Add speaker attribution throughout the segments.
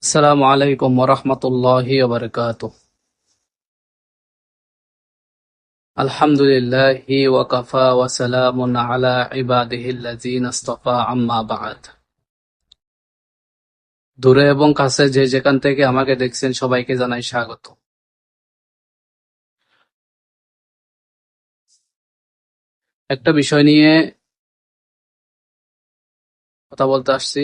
Speaker 1: আসসালামু আলাইকুম ওরহমতুল্লাহি ওবারকাতুহ। আলহামদুলিল্লাহি ওয়াকাফা ওয়া সালামুন আলা ইবাদিহিল্লাযীনা ইসতাফা, আম্মা বা'দ। দূরে এবং কাছে যে যেখান থেকে আমাকে দেখছেন সবাইকে জানাই স্বাগত। একটা বিষয় নিয়ে কথা বলতে আসছি।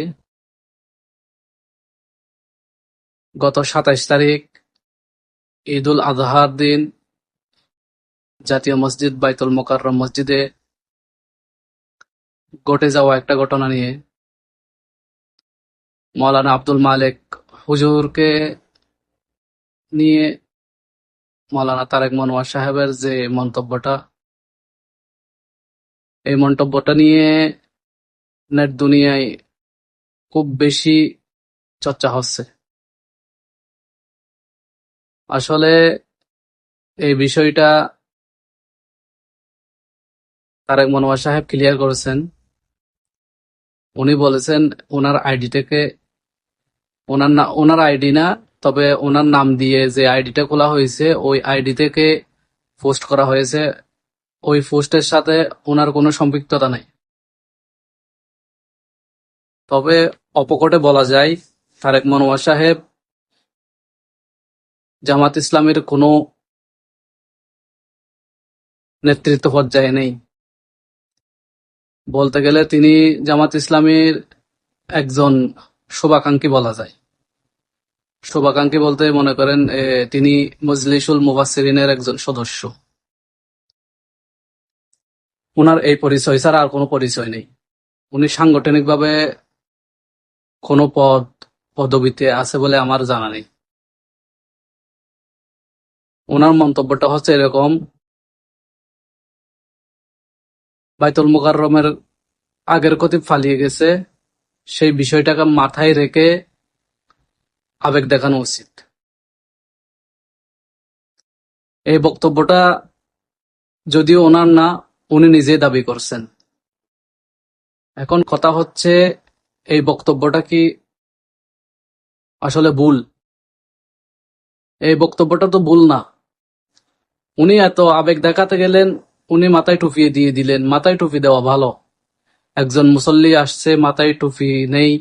Speaker 1: গত ২৭ তারিখ ঈদুল আজহার দিন জাতীয় মসজিদ বাইতুল মোকাররম মসজিদে ঘটে যাওয়া একটা ঘটনা নিয়ে মাওলানা আব্দুল মালেক হুজুরকে নিয়ে মাওলানা তারেক মনোয়ার সাহেবের যে মন্তব্যটা, এই মন্তব্যটা নিয়ে নেট দুনিয়ায় খুব বেশি চর্চা হচ্ছে। আসলে এই বিষয়টা তারেক মনোয়ার সাহেব ক্লিয়ার করেছেন। উনি বলেছেন ওনার আইডি থেকে, ওনার আইডি না, তবে ওনার নাম দিয়ে যে আইডিটা খোলা হয়েছে ওই আইডি থেকে পোস্ট করা হয়েছে। ওই পোস্টের সাথে ওনার কোনো সম্পৃক্ততা নেই। তবে অপকটে বলা যায় তারেক মনোয়ার সাহেব জামাত ইসলামের কোনো নেতৃত্ব পর্যায়ে নেই। বলতে গেলে তিনি জামাত ইসলামীর একজন শুভাকাঙ্ক্ষী বলা যায়। শুভাকাঙ্ক্ষী বলতে মনে করেন তিনি মজলিসুল মুফাসসিরিনের একজন সদস্য। উনার এই পরিচয় ছাড়া আর কোনো পরিচয় নেই। উনি সাংগঠনিকভাবে কোনো পদবিতে আছে বলে আমার জানা নেই। ওনার মন্তব্যটা হচ্ছে এরকম: বাইতুল মোকাররমের আগের খতিব পালিয়ে গেছে, সেই বিষয়টাকে মাথায় রেখে আবেগ দেখানো উচিত। এই বক্তব্যটা যদিও ওনার না, উনি নিজেই দাবি করছেন। এখন কথা হচ্ছে এই বক্তব্যটা কি আসলে ভুল? এই বক্তব্যটা তো ভুল না। উনি এত আবেগ দেখাতে গেলেন, উনি মাথায় টুপি দিয়ে দিলেন। মাথায় টুপি দেওয়া ভালো। একজন মুসল্লি আসছে, মাথায় টুপি নেই,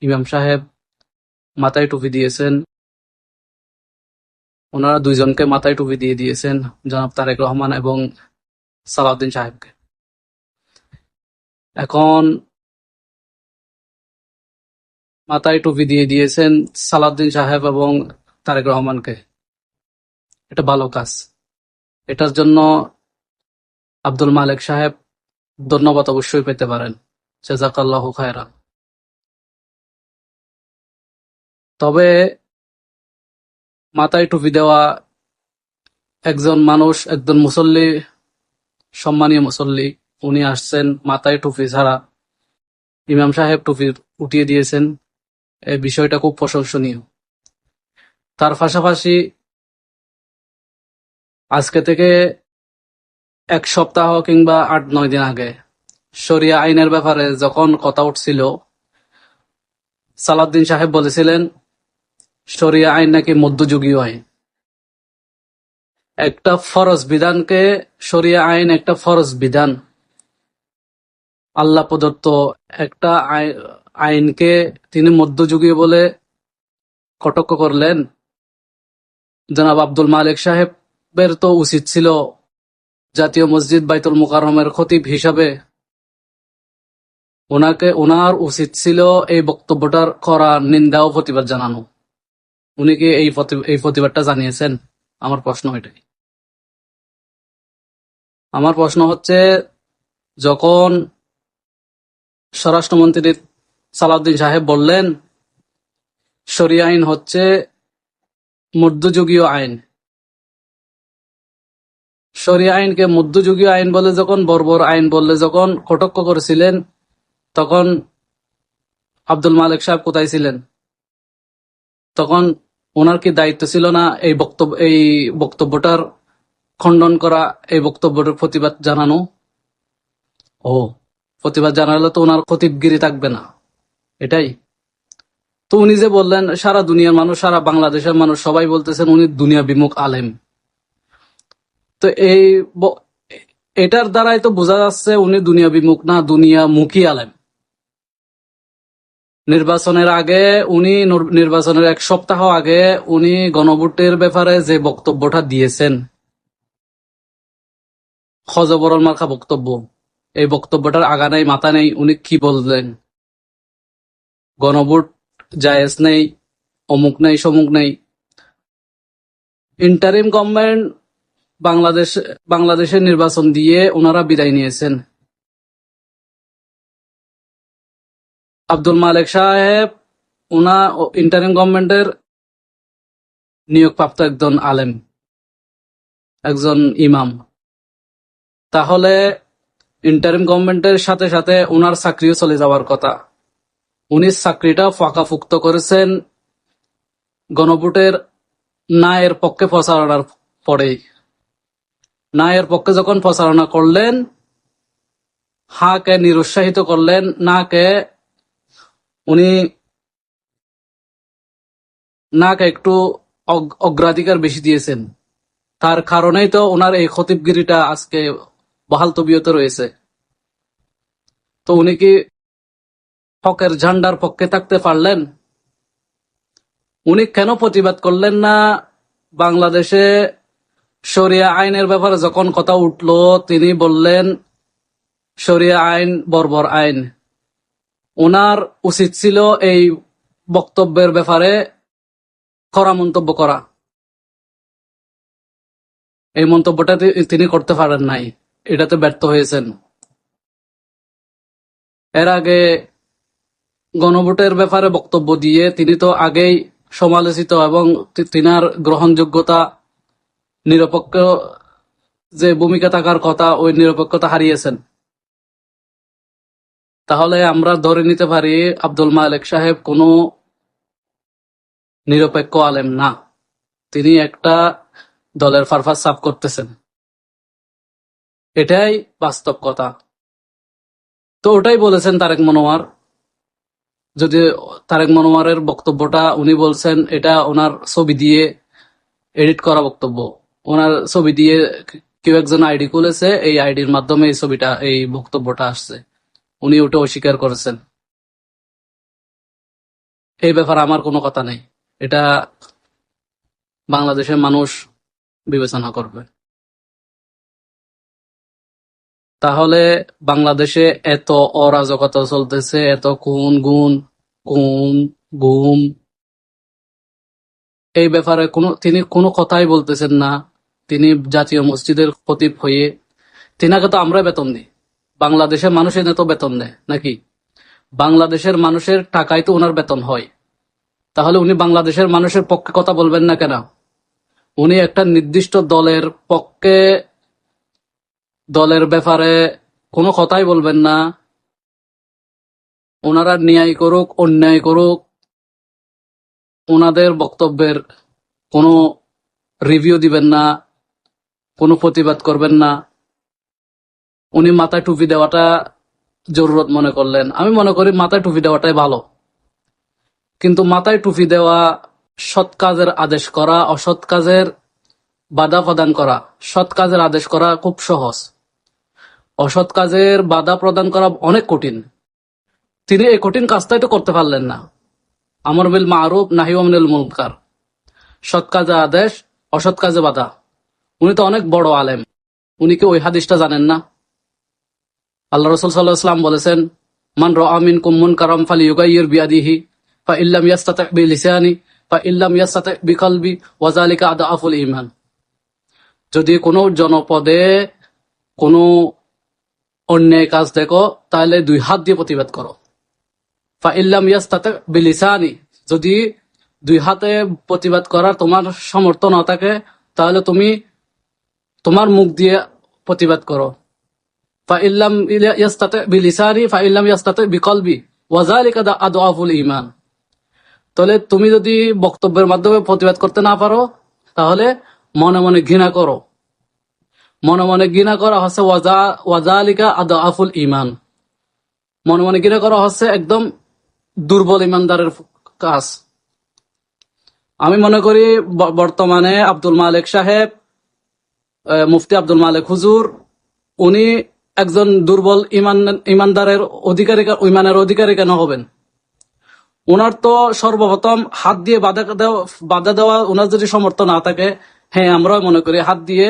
Speaker 1: ইমাম সাহেব মাথায় টুপি দিয়েছেন। ওনারা দুইজনকে মাথায় টুপি দিয়ে দিয়েছেন, জনাব তারেক রহমান এবং সালাউদ্দিন সাহেবকে। এখন মাথায় টুপি দিয়ে দিয়েছেন সালাউদ্দিন সাহেব এবং তারেক রহমানকে। এটা ভালো কাজ। এটার জন্য আব্দুল মালেক সাহেব ধন্যবাদ অবশ্যই পেতে পারেন। জাযাকাল্লাহু খায়রান। তবে মাথায় টুপি দেওয়া একজন মানুষ, একজন মুসল্লি, সম্মানীয় মুসল্লি, উনি আসছেন মাথায় টুপি ছাড়া, ইমাম সাহেব টুপি উঠিয়ে দিয়েছেন। এই বিষয়টা খুব প্রশংসনীয়। তার পাশাপাশি আজকে থেকে ১ সপ্তাহ কিংবা ৮-৯ দিন আগে শরিয়া আইনের ব্যাপারে যখন কথা উঠছিল, সালাউদ্দিন সাহেব বলেছিলেন শরিয়া আইন নাকি মধ্যযুগীয় আইন। একটা ফরজ বিধানকে, শরিয়া আইন একটা ফরজ বিধান, আল্লাহ প্রদত্ত একটা আইনকে তিনি মধ্যযুগীয় বলে কটাক্ষ করলেন। জনাব আব্দুল মালেক সাহেবের তো উচিত ছিল জাতীয় মসজিদ বাইতুল মোকাররমের খতিব হিসাবে ওনার উচিত ছিল এই বক্তব্যটার করা নিন্দা ও প্রতিবাদ জানানো। উনি কি এই প্রতিবাদটা জানিয়েছেন? আমার প্রশ্ন এটাই। আমার প্রশ্ন হচ্ছে, যখন স্বরাষ্ট্রমন্ত্রী সালাউদ্দিন সাহেব বললেন শরিয়া আইন হচ্ছে মধ্যযুগীয় আইন, শরিয়া আইনকে মধ্যযুগীয় আইন বলে যখন, বর্বর আইন বললে যখন কটাক্ষ করেছিলেন, তখন আব্দুল মালেক সাহেব কোথায় ছিলেন? তখন ওনার কি দায়িত্ব ছিল না এই বক্তব্যটার খণ্ডন করা, এই বক্তব্যটার প্রতিবাদ জানানো? ও, প্রতিবাদ জানালে তো ওনার খতিবগিরি থাকবে না, এটাই। তো উনি যে বললেন, সারা দুনিয়ার মানুষ, সারা বাংলাদেশের মানুষ সবাই বলতেছেন উনি দুনিয়া বিমুখ আলেম। তো এটার দ্বারাই তো বোঝা যাচ্ছে উনি দুনিয়া বিমুখ না, দুনিয়া মুখী আলেম। নির্বাচনের আগে উনি, নির্বাচনের 1 সপ্তাহ আগে উনি গণভোটের ব্যাপারে যে বক্তব্যটা দিয়েছেন, হযবরল মার্কা বক্তব্য, এই বক্তব্যটার আগা নেই মাথা নেই। উনি কি বললেন? গণভোট জায়েজ নেই, অমুক নেই, সমুক নেই। ইন্টারিম গভর্নমেন্ট বাংলাদেশের নির্বাচন দিয়ে ওনারা বিদায় নিয়েছেন। আব্দুল মালেক সাহেব ইন্টারিম গভর্নমেন্টের নিয়োগপ্রাপ্ত একজন আলেম, একজন ইমাম। তাহলে ইন্টারিম গভর্নমেন্টের সাথে সাথে ওনার চাকরিও চলে যাওয়ার কথা। উনি চাকরিটা ফাঁকাফুক্ত করেছেন গণভোটের না এর পক্ষে প্রচারণার পরেই। না এর পক্ষে যখন প্রচারণা করলেন, হাকে নিরুৎসাহিত করলেন, নাকে উনি নাকে একটু অগ্রাধিকার বেশি দিয়েছেন। তার কারণেই তো ওনার এই খতিবগিরিটা আজকে বহাল তবিয়তে রয়েছে। তো উনি কি হকের ঝান্ডার পক্ষে থাকতে পারলেন? উনি কেন প্রতিবাদ করলেন না? বাংলাদেশে শরিয়া আইনের ব্যাপারে যখন কথা উঠলো, তিনি বললেন শরিয়া আইন বর্বর আইন। ওনার উচিত ছিল এই বক্তব্যের ব্যাপারে কড়া মন্তব্য করা। এই মন্তব্যটা তিনি করতে পারেন নাই, এটাতে ব্যর্থ হয়েছেন। এর আগে গণভোটের ব্যাপারে বক্তব্য দিয়ে তিনি তো আগেই সমালোচিত এবং তিনার গ্রহণযোগ্যতা, নিরপেক্ষ যে ভূমিকা থাকার কথা, ওই নিরপেক্ষতা হারিয়েছেন। তাহলে আমরা ধরে নিতে পারি আব্দুল মালেক সাহেব কোনো নিরপেক্ষ আলেম না, তিনি একটা দলের পারপাস সাফ করতেছেন। এটাই বাস্তব কথা। তো ওটাই বলেছেন তারেক মনোয়ার। যদি তারেক মনোয়ারের বক্তব্যটা উনি বলছেন, এটা ওনার ছবি দিয়ে এডিট করা বক্তব্য। ওনার ছবি দিয়ে কেউ একজন আইডি খুলেছে, এই আইডির মাধ্যমে এই বক্তব্যটা আসছে। উনি ওটা অস্বীকার করেছেন। এই ব্যাপারে আমার কোনো কথা নেই, এটা বাংলাদেশের মানুষ বিবেচনা করবে। তাহলে বাংলাদেশে এত অরাজকতা চলতেছে, এত খুন গুম, এই ব্যাপারে তিনি কোনো কথাই বলতেছেন না। তিনি জাতীয় মসজিদের খতিব হয়ে, তিনাকে তো আমরা বেতন দিই, বাংলাদেশের মানুষ এনে তো বেতন দেয় নাকি? বাংলাদেশের মানুষের টাকায় তো ওনার বেতন হয়। তাহলে উনি বাংলাদেশের মানুষের পক্ষে কথা বলবেন না কেন? উনি একটা নির্দিষ্ট দলের পক্ষে, দলের ব্যাপারে কোনো কথাই বলবেন না। ওনারা ন্যায় করুক, অন্যায় করুক, ওনাদের বক্তব্যের কোনো রিভিউ দিবেন না, কোনো প্রতিবাদ করবেন না। উনি মাথায় টুপি দেওয়াটা জরুরত মনে করলেন। আমি মনে করি মাথায় টুপি দেওয়াটাই ভালো। কিন্তু মাথায় টুপি দেওয়া, সৎ কাজের আদেশ করা, অসৎ কাজের বাধা প্রদান করা। সৎ কাজের আদেশ করা খুব সহজ, অসৎ কাজের বাধা প্রদান করা অনেক কঠিন। তিনি এই কঠিন কাজটাই তো করতে পারলেন না। আমর বিল মারুফ নাহি আনিল মুনকার, সৎ কাজে আদেশ, অসৎ কাজে বাধা। উনি তো অনেক বড় আলেম, উনি কি ওই হাদিসটা জানেন না? আল্লাহ রাসূল সাল্লাল্লাহু আলাইহি ওয়াসাল্লাম বলেছেন, মান রাআ মিনকুম মুনকারাম ফালিয়ুগাইয়ির বিয়াদিহি ফা ইল্লাম ইয়াস্তাতি বিলিসানি ফা ইল্লাম ইয়াস্তাতি বিকলবি ওয়া যালিকা আদআফুল ঈমান। যদি কোনো জনপদে কোনো অন্যায় কাজ দেখো, তাহলে 2 হাত দিয়ে প্রতিবাদ করো। ফা ইল্লাম ইয়াস্তাতি বিলিসানি, যদি 2 হাতে প্রতিবাদ করার তোমার সামর্থ্য না থাকে, তাহলে তুমি তোমার মুখ দিয়ে প্রতিবাদ করো। ফা ইল্লাম ইয়াস্তাতি বিলিসানি ফা ইল্লাম ইয়াস্তাতি বিকলবি ওয়া যালিকা আদআফুল ঈমান। তাহলে তুমি যদি বক্তব্যের মাধ্যমে প্রতিবাদ করতে না পারো, তাহলে মনে মনে ঘৃণা করো। মনে মনে ঘৃণা করা হচ্ছে ওয়াজালিকা আদআফুল ঈমান। মনে মনে ঘৃণা করা হচ্ছে একদম দুর্বল ইমানদারের কাজ। আমি মনে করি বর্তমানে আব্দুল মালেক সাহেব, মুফতি আব্দুল মালেক হুজুর, উনি একজন দুর্বল ইমানদারের অধিকারী, ইমানের অধিকারী কেন হবেন? ওনার তো সর্বপ্রথম হাত দিয়ে বাধা দেওয়া ওনার যদি সমর্থ না থাকে, হ্যাঁ আমরাও মনে করি হাত দিয়ে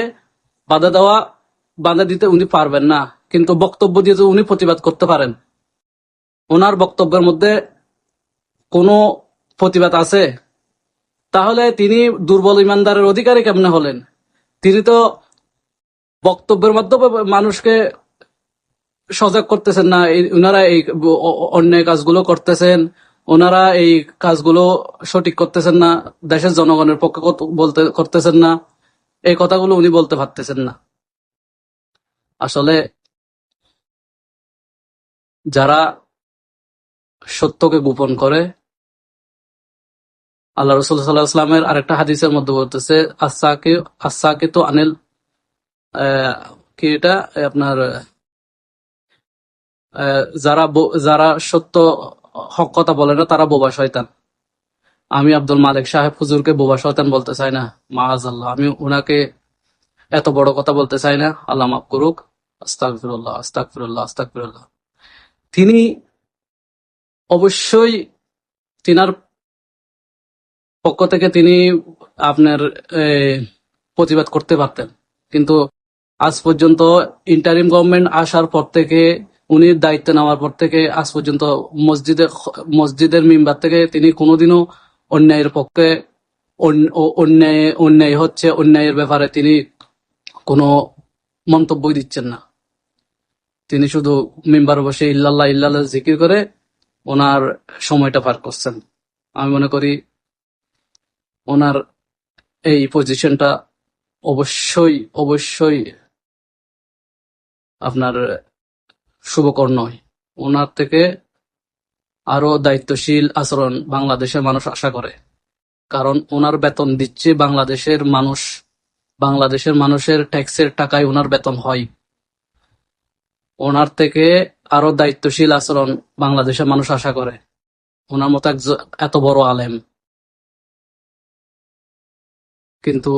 Speaker 1: বাধা দিতে উনি পারবেন না, কিন্তু বক্তব্য দিয়ে যদি উনি প্রতিবাদ করতে পারেন, ওনার বক্তব্যের মধ্যে কোনো প্রতিবাদ আছে, তাহলে তিনি দুর্বল ইমানদারের অধিকারী কেমনে হলেন? তিনি তো বক্তব্যের মাধ্যমে মানুষকে সজাগ করতেছেন না। ওনারা এই অন্যায় কাজগুলো করতেছেন, ওনারা এই কাজগুলো সঠিক করতেছেন না, দেশের জনগণের পক্ষে করতেছেন না, এই কথাগুলো উনি বলতে পারতেছেন না। আসলে যারা সত্যকে গোপন করে, আল্লাহ রসুল সাল্লাহ আসলামের আরেকটা হাদিসের মধ্যে বলতেছে, আসাকে তো আনিল, কি এটা আপনার, যারা সত্য হক কথা বলে না তারা বোবা শয়তান। আমি আব্দুল মালিক সাহেব হুজুরকে বোবা শয়তান বলতে চাই না, মাআযাল্লাহ। আমি উনাকে এত বড় কথা বলতে চাই না, আল্লাহ মাফ করুক। আস্তাগফিরুল্লাহ, আস্তাগফিরুল্লাহ, আস্তাগফিরুল্লাহ। তিনি অবশ্যই, তিনার পক্ষ থেকে তিনি আপনার প্রতিবাদ করতে পারতেন, কিন্তু আজ পর্যন্ত ইন্টারিম গভর্নমেন্ট আসার পর থেকে, উনি দায়িত্ব নেওয়ার পর থেকে আজ পর্যন্ত মসজিদের মিম্বার থেকে তিনি কোনোদিনও অন্যায়ের পক্ষে, অন্যায় হচ্ছে, অন্যায়ের ব্যাপারে তিনি কোনো মন্তব্যই দিচ্ছেন না। তিনি শুধু মিম্বার বসে ইল্লাল্লাহ ইল্লাল্লাহ জিকির করে ওনার সময়টা পার করছেন। আমি মনে করি ওনার এই পজিশনটা অবশ্যই অবশ্যই আপনার শুভকর নয়। ওনার থেকে আরো দায়িত্বশীল আচরণ বাংলাদেশের মানুষ আশা করে, কারণ ওনার বেতন দিচ্ছে বাংলাদেশের মানুষ, বাংলাদেশের মানুষের ট্যাক্সের টাকায় ওনার বেতন হয়। ওনার থেকে আরো দায়িত্বশীল আচরণ বাংলাদেশের মানুষ আশা করে। ওনার মতো এত বড় আলেম, কিন্তু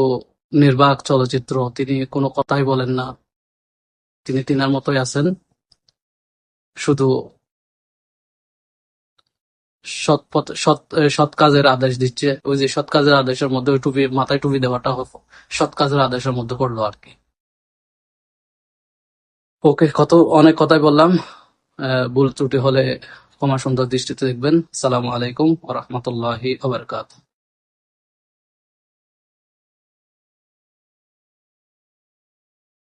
Speaker 1: নির্বাক চলচ্চিত্র, তিনি কোনো কথাই বলেন না, তিনি তিনার মতোই আছেন, শুধু সৎ কাজের আদেশ দিচ্ছে। ওই যে সৎ কাজের আদেশের মধ্যে ওই মাথায় টুপি দেওয়াটা সৎ কাজের আদেশের মধ্যে পড়লো আর কি। ওকে, অনেক কথাই বললাম, ভুল ত্রুটি হলে ক্ষমা সুন্দর দৃষ্টিতে দেখবেন। সালামু আলাইকুম ওয়া রাহমাতুল্লাহি ওয়া বারাকাতুহু।